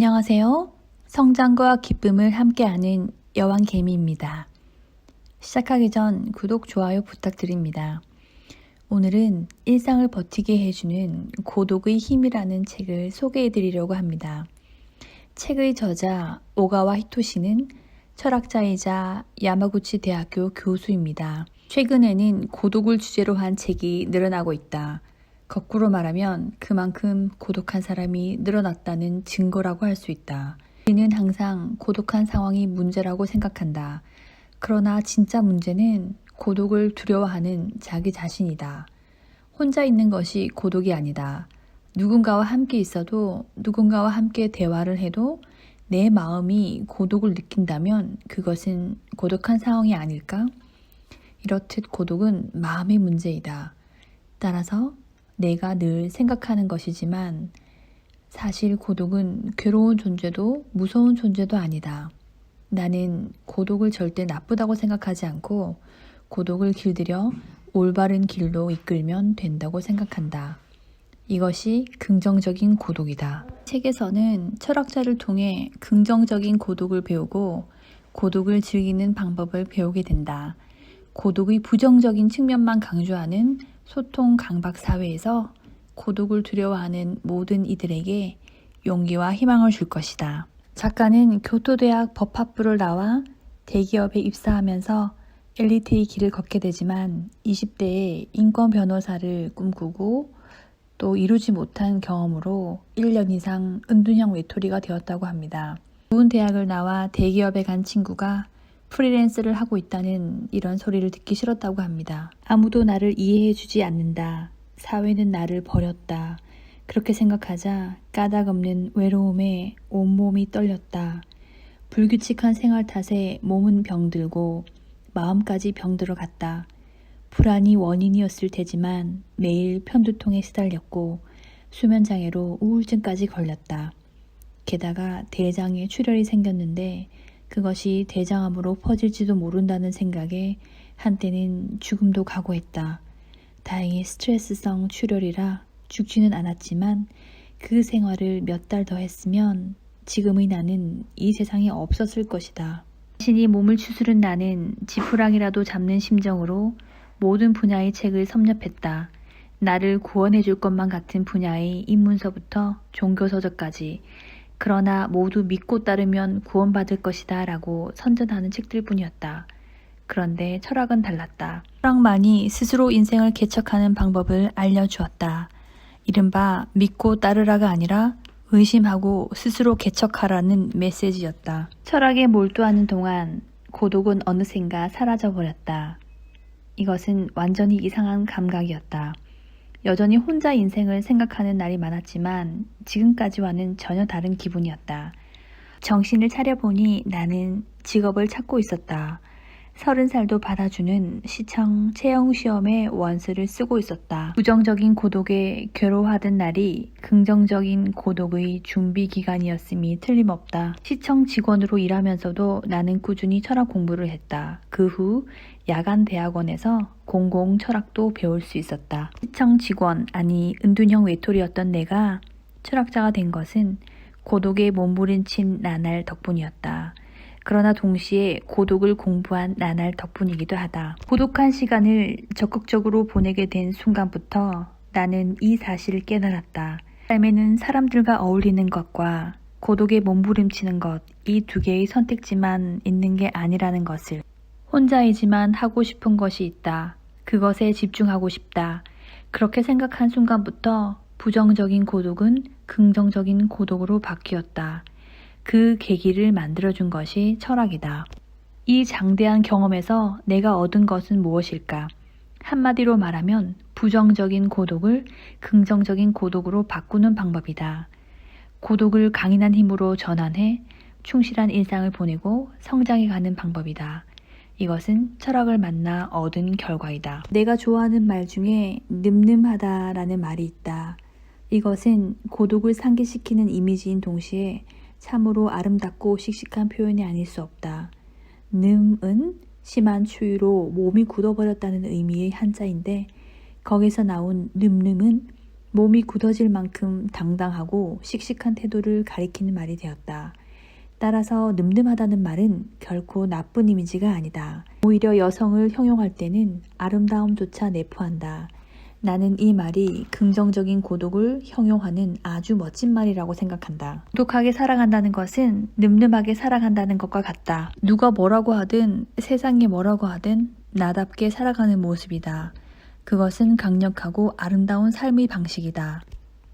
안녕하세요. 성장과 기쁨을 함께하는 여왕개미입니다. 시작하기 전 구독, 좋아요 부탁드립니다. 오늘은 일상을 버티게 해주는 고독의 힘이라는 책을 소개해드리려고 합니다. 책의 저자 오가와 히토시는 철학자이자 야마구치 대학교 교수입니다. 최근에는 고독을 주제로 한 책이 늘어나고 있다. 거꾸로 말하면 그만큼 고독한 사람이 늘어났다는 증거라고 할 수 있다. 우리는 항상 고독한 상황이 문제라고 생각한다. 그러나 진짜 문제는 고독을 두려워하는 자기 자신이다. 혼자 있는 것이 고독이 아니다. 누군가와 함께 있어도, 누군가와 함께 대화를 해도 내 마음이 고독을 느낀다면 그것은 고독한 상황이 아닐까? 이렇듯 고독은 마음의 문제이다. 따라서 내가 늘 생각하는 것이지만 사실 고독은 괴로운 존재도 무서운 존재도 아니다. 나는 고독을 절대 나쁘다고 생각하지 않고 고독을 길들여 올바른 길로 이끌면 된다고 생각한다. 이것이 긍정적인 고독이다. 책에서는 철학자를 통해 긍정적인 고독을 배우고 고독을 즐기는 방법을 배우게 된다. 고독의 부정적인 측면만 강조하는 소통 강박 사회에서 고독을 두려워하는 모든 이들에게 용기와 희망을 줄 것이다. 작가는 교토대학 법학부를 나와 대기업에 입사하면서 엘리트의 길을 걷게 되지만 20대에 인권 변호사를 꿈꾸고 또 이루지 못한 경험으로 1년 이상 은둔형 외톨이가 되었다고 합니다. 좋은 대학을 나와 대기업에 간 친구가 프리랜서를 하고 있다는 이런 소리를 듣기 싫었다고 합니다. 아무도 나를 이해해주지 않는다. 사회는 나를 버렸다. 그렇게 생각하자 까닭없는 외로움에 온몸이 떨렸다. 불규칙한 생활 탓에 몸은 병들고 마음까지 병들어 갔다. 불안이 원인이었을 테지만 매일 편두통에 시달렸고 수면장애로 우울증까지 걸렸다. 게다가 대장에 출혈이 생겼는데 그것이 대장암으로 퍼질지도 모른다는 생각에 한때는 죽음도 각오했다. 다행히 스트레스성 출혈이라 죽지는 않았지만 그 생활을 몇 달 더 했으면 지금의 나는 이 세상에 없었을 것이다. 자신이 몸을 추스른 나는 지푸라기라도 잡는 심정으로 모든 분야의 책을 섭렵했다. 나를 구원해 줄 것만 같은 분야의 입문서부터 종교서적까지 그러나 모두 믿고 따르면 구원받을 것이다 라고 선전하는 책들 뿐이었다. 그런데 철학은 달랐다. 철학만이 스스로 인생을 개척하는 방법을 알려주었다. 이른바 믿고 따르라가 아니라 의심하고 스스로 개척하라는 메시지였다. 철학에 몰두하는 동안 고독은 어느샌가 사라져버렸다. 이것은 완전히 이상한 감각이었다. 여전히 혼자 인생을 생각하는 날이 많았지만 지금까지와는 전혀 다른 기분이었다. 정신을 차려보니 나는 직업을 찾고 있었다. 30살도 받아주는 시청 채용시험에 원서를 쓰고 있었다. 부정적인 고독에 괴로워하던 날이 긍정적인 고독의 준비 기간이었음이 틀림없다. 시청 직원으로 일하면서도 나는 꾸준히 철학 공부를 했다. 그 후 야간 대학원에서 공공 철학도 배울 수 있었다. 시청 직원, 아니 은둔형 외톨이였던 내가 철학자가 된 것은 고독에 몸부림친 나날 덕분이었다. 그러나 동시에 고독을 공부한 나날 덕분이기도 하다. 고독한 시간을 적극적으로 보내게 된 순간부터 나는 이 사실을 깨달았다. 삶에는 사람들과 어울리는 것과 고독에 몸부림치는 것, 이 두 개의 선택지만 있는 게 아니라는 것을. 혼자이지만 하고 싶은 것이 있다. 그것에 집중하고 싶다. 그렇게 생각한 순간부터 부정적인 고독은 긍정적인 고독으로 바뀌었다. 그 계기를 만들어준 것이 철학이다. 이 장대한 경험에서 내가 얻은 것은 무엇일까? 한마디로 말하면 부정적인 고독을 긍정적인 고독으로 바꾸는 방법이다. 고독을 강인한 힘으로 전환해 충실한 일상을 보내고 성장해가는 방법이다. 이것은 철학을 만나 얻은 결과이다. 내가 좋아하는 말 중에 늠름하다라는 말이 있다. 이것은 고독을 상기시키는 이미지인 동시에 참으로 아름답고 씩씩한 표현이 아닐 수 없다. 늠은 심한 추위로 몸이 굳어버렸다는 의미의 한자인데 거기서 나온 늠름은 몸이 굳어질 만큼 당당하고 씩씩한 태도를 가리키는 말이 되었다. 따라서 늠름하다는 말은 결코 나쁜 이미지가 아니다. 오히려 여성을 형용할 때는 아름다움조차 내포한다. 나는 이 말이 긍정적인 고독을 형용하는 아주 멋진 말이라고 생각한다. 고독하게 살아간다는 것은 늠름하게 살아간다는 것과 같다. 누가 뭐라고 하든 세상이 뭐라고 하든 나답게 살아가는 모습이다. 그것은 강력하고 아름다운 삶의 방식이다.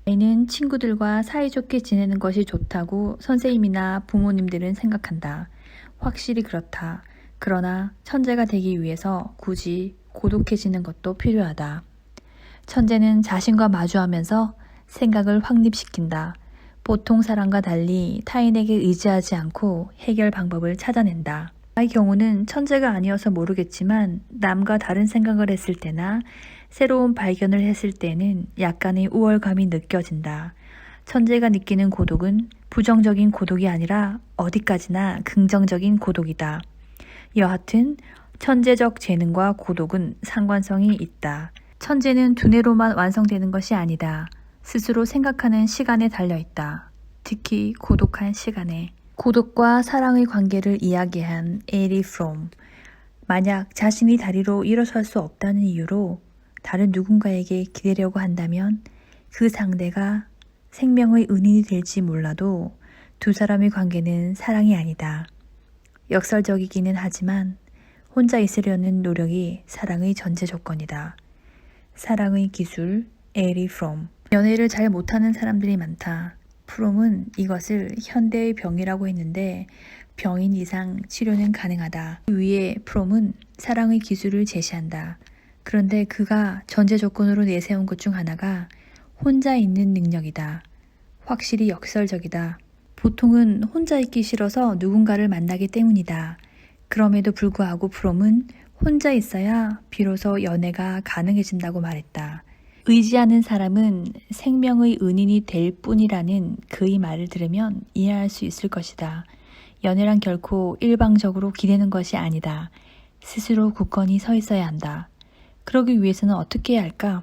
아이는 친구들과 사이좋게 지내는 것이 좋다고 선생님이나 부모님들은 생각한다. 확실히 그렇다. 그러나 천재가 되기 위해서 굳이 고독해지는 것도 필요하다. 천재는 자신과 마주하면서 생각을 확립시킨다. 보통 사람과 달리 타인에게 의지하지 않고 해결 방법을 찾아낸다. 나의 경우는 천재가 아니어서 모르겠지만 남과 다른 생각을 했을 때나 새로운 발견을 했을 때는 약간의 우월감이 느껴진다. 천재가 느끼는 고독은 부정적인 고독이 아니라 어디까지나 긍정적인 고독이다. 여하튼 천재적 재능과 고독은 상관성이 있다. 천재는 두뇌로만 완성되는 것이 아니다. 스스로 생각하는 시간에 달려있다. 특히 고독한 시간에. 고독과 사랑의 관계를 이야기한 에리 프롬. 만약 자신이 다리로 일어설 수 없다는 이유로 다른 누군가에게 기대려고 한다면 그 상대가 생명의 은인이 될지 몰라도 두 사람의 관계는 사랑이 아니다. 역설적이기는 하지만 혼자 있으려는 노력이 사랑의 전제 조건이다. 사랑의 기술, 에리 프롬. 연애를 잘 못하는 사람들이 많다. 프롬은 이것을 현대의 병이라고 했는데 병인 이상 치료는 가능하다. 그 위에 프롬은 사랑의 기술을 제시한다. 그런데 그가 전제 조건으로 내세운 것 중 하나가 혼자 있는 능력이다. 확실히 역설적이다. 보통은 혼자 있기 싫어서 누군가를 만나기 때문이다. 그럼에도 불구하고 프롬은 혼자 있어야 비로소 연애가 가능해진다고 말했다. 의지하는 사람은 생명의 은인이 될 뿐이라는 그의 말을 들으면 이해할 수 있을 것이다. 연애란 결코 일방적으로 기대는 것이 아니다. 스스로 굳건히 서 있어야 한다. 그러기 위해서는 어떻게 해야 할까?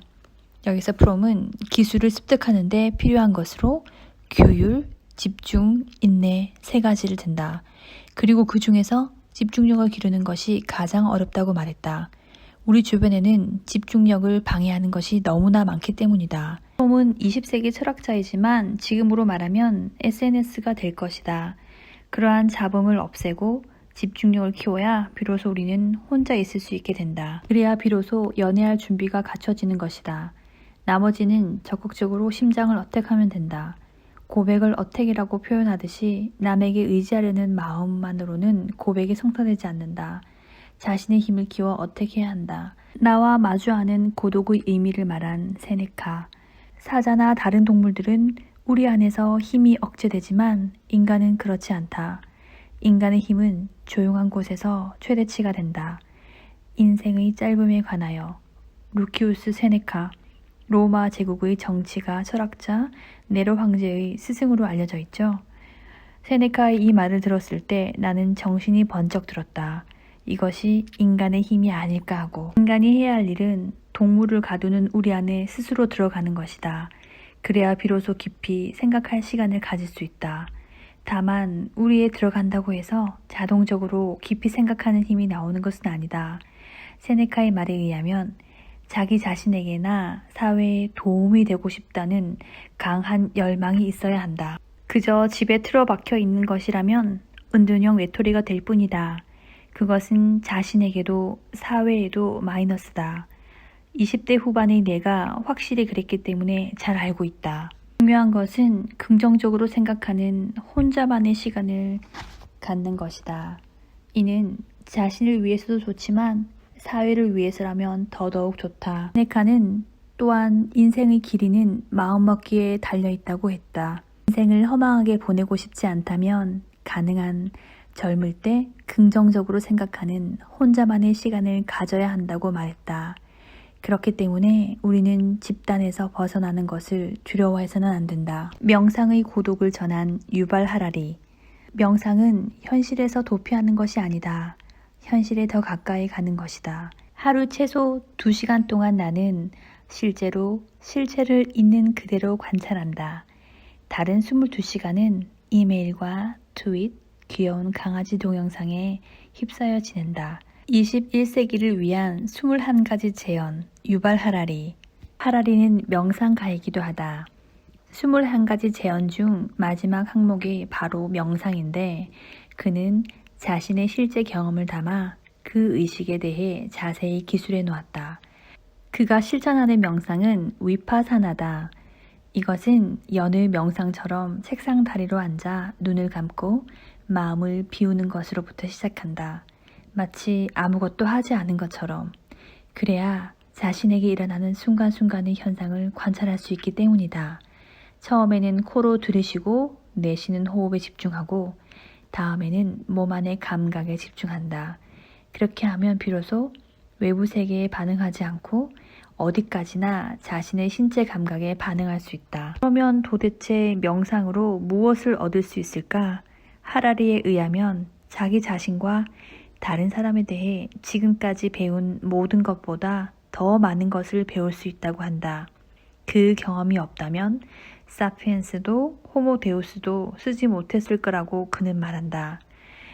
여기서 프롬은 기술을 습득하는 데 필요한 것으로 규율, 집중, 인내 세 가지를 든다. 그리고 그 중에서 집중력을 기르는 것이 가장 어렵다고 말했다. 우리 주변에는 집중력을 방해하는 것이 너무나 많기 때문이다. 프롬은 20세기 철학자이지만 지금으로 말하면 SNS가 될 것이다. 그러한 잡음을 없애고 집중력을 키워야 비로소 우리는 혼자 있을 수 있게 된다. 그래야 비로소 연애할 준비가 갖춰지는 것이다. 나머지는 적극적으로 심장을 어택하면 된다. 고백을 어택이라고 표현하듯이 남에게 의지하려는 마음만으로는 고백이 성사되지 않는다. 자신의 힘을 키워 어택해야 한다. 나와 마주하는 고독의 의미를 말한 세네카. 사자나 다른 동물들은 우리 안에서 힘이 억제되지만 인간은 그렇지 않다. 인간의 힘은 조용한 곳에서 최대치가 된다. 인생의 짧음에 관하여. 루키우스 세네카. 로마 제국의 정치가 철학자 네로 황제의 스승으로 알려져 있죠. 세네카의 이 말을 들었을 때 나는 정신이 번쩍 들었다. 이것이 인간의 힘이 아닐까 하고. 인간이 해야 할 일은 동물을 가두는 우리 안에 스스로 들어가는 것이다. 그래야 비로소 깊이 생각할 시간을 가질 수 있다. 다만 우리에 들어간다고 해서 자동적으로 깊이 생각하는 힘이 나오는 것은 아니다. 세네카의 말에 의하면 자기 자신에게나 사회에 도움이 되고 싶다는 강한 열망이 있어야 한다. 그저 집에 틀어박혀 있는 것이라면 은둔형 외톨이가 될 뿐이다. 그것은 자신에게도 사회에도 마이너스다. 20대 후반의 내가 확실히 그랬기 때문에 잘 알고 있다. 중요한 것은 긍정적으로 생각하는 혼자만의 시간을 갖는 것이다. 이는 자신을 위해서도 좋지만 사회를 위해서라면 더더욱 좋다. 세네카는 또한 인생의 길이는 마음먹기에 달려있다고 했다. 인생을 허망하게 보내고 싶지 않다면 가능한 젊을 때 긍정적으로 생각하는 혼자만의 시간을 가져야 한다고 말했다. 그렇기 때문에 우리는 집단에서 벗어나는 것을 두려워해서는 안 된다. 명상의 고독을 전한 유발 하라리. 명상은 현실에서 도피하는 것이 아니다. 현실에 더 가까이 가는 것이다. 하루 최소 2시간 동안 나는 실제로 실체를 있는 그대로 관찰한다. 다른 22시간은 이메일과 트윗, 귀여운 강아지 동영상에 휩싸여 지낸다. 21세기를 위한 21가지 재현, 유발 하라리. 하라리는 명상가이기도 하다. 21가지 재현 중 마지막 항목이 바로 명상인데 그는 자신의 실제 경험을 담아 그 의식에 대해 자세히 기술해 놓았다. 그가 실천하는 명상은 위파사나다. 이것은 여느 명상처럼 책상 다리로 앉아 눈을 감고 마음을 비우는 것으로부터 시작한다. 마치 아무것도 하지 않은 것처럼. 그래야 자신에게 일어나는 순간순간의 현상을 관찰할 수 있기 때문이다. 처음에는 코로 들이쉬고 내쉬는 호흡에 집중하고 다음에는 몸 안의 감각에 집중한다. 그렇게 하면 비로소 외부 세계에 반응하지 않고 어디까지나 자신의 신체 감각에 반응할 수 있다. 그러면 도대체 명상으로 무엇을 얻을 수 있을까? 하라리에 의하면 자기 자신과 다른 사람에 대해 지금까지 배운 모든 것보다 더 많은 것을 배울 수 있다고 한다. 그 경험이 없다면 사피엔스도 호모데우스도 쓰지 못했을 거라고 그는 말한다.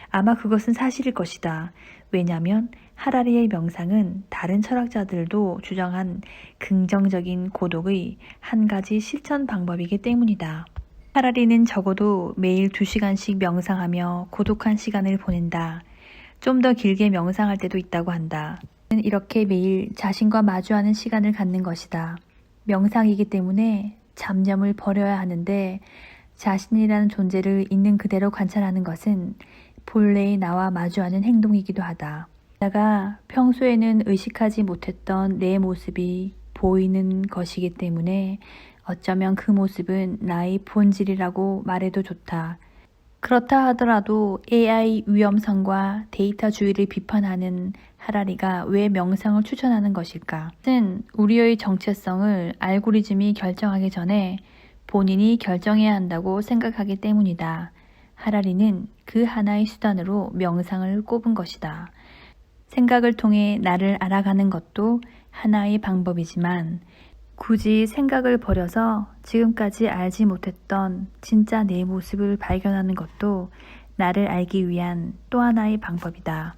아마 그것은 사실일 것이다. 왜냐하면 하라리의 명상은 다른 철학자들도 주장한 긍정적인 고독의 한 가지 실천 방법이기 때문이다. 하라리는 적어도 매일 2시간씩 명상하며 고독한 시간을 보낸다. 좀 더 길게 명상할 때도 있다고 한다. 이렇게 매일 자신과 마주하는 시간을 갖는 것이다. 명상이기 때문에 잡념을 버려야 하는데 자신이라는 존재를 있는 그대로 관찰하는 것은 본래의 나와 마주하는 행동이기도 하다. 내가 평소에는 의식하지 못했던 내 모습이 보이는 것이기 때문에 어쩌면 그 모습은 나의 본질이라고 말해도 좋다. 그렇다 하더라도 AI 위험성과 데이터주의를 비판하는 하라리가 왜 명상을 추천하는 것일까? 그것은 우리의 정체성을 알고리즘이 결정하기 전에 본인이 결정해야 한다고 생각하기 때문이다. 하라리는 그 하나의 수단으로 명상을 꼽은 것이다. 생각을 통해 나를 알아가는 것도 하나의 방법이지만 굳이 생각을 버려서 지금까지 알지 못했던 진짜 내 모습을 발견하는 것도 나를 알기 위한 또 하나의 방법이다.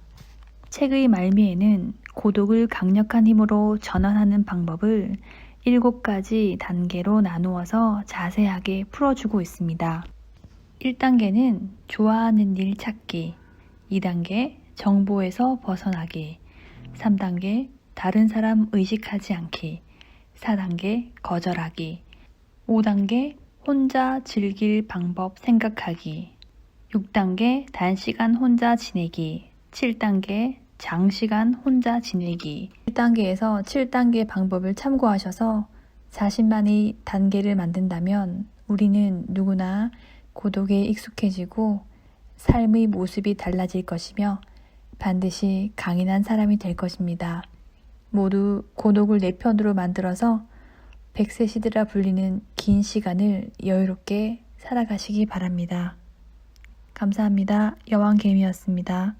책의 말미에는 고독을 강력한 힘으로 전환하는 방법을 7가지 단계로 나누어서 자세하게 풀어주고 있습니다. 1단계는 좋아하는 일 찾기, 2단계 정보에서 벗어나기, 3단계 다른 사람 의식하지 않기, 4단계 거절하기, 5단계 혼자 즐길 방법 생각하기, 6단계 단시간 혼자 지내기, 7단계 장시간 혼자 지내기. 1단계에서 7단계 방법을 참고하셔서 자신만의 단계를 만든다면 우리는 누구나 고독에 익숙해지고 삶의 모습이 달라질 것이며 반드시 강인한 사람이 될 것입니다. 모두 고독을 내 편으로 만들어서 100세 시대라 불리는 긴 시간을 여유롭게 살아가시기 바랍니다. 감사합니다. 여왕개미였습니다.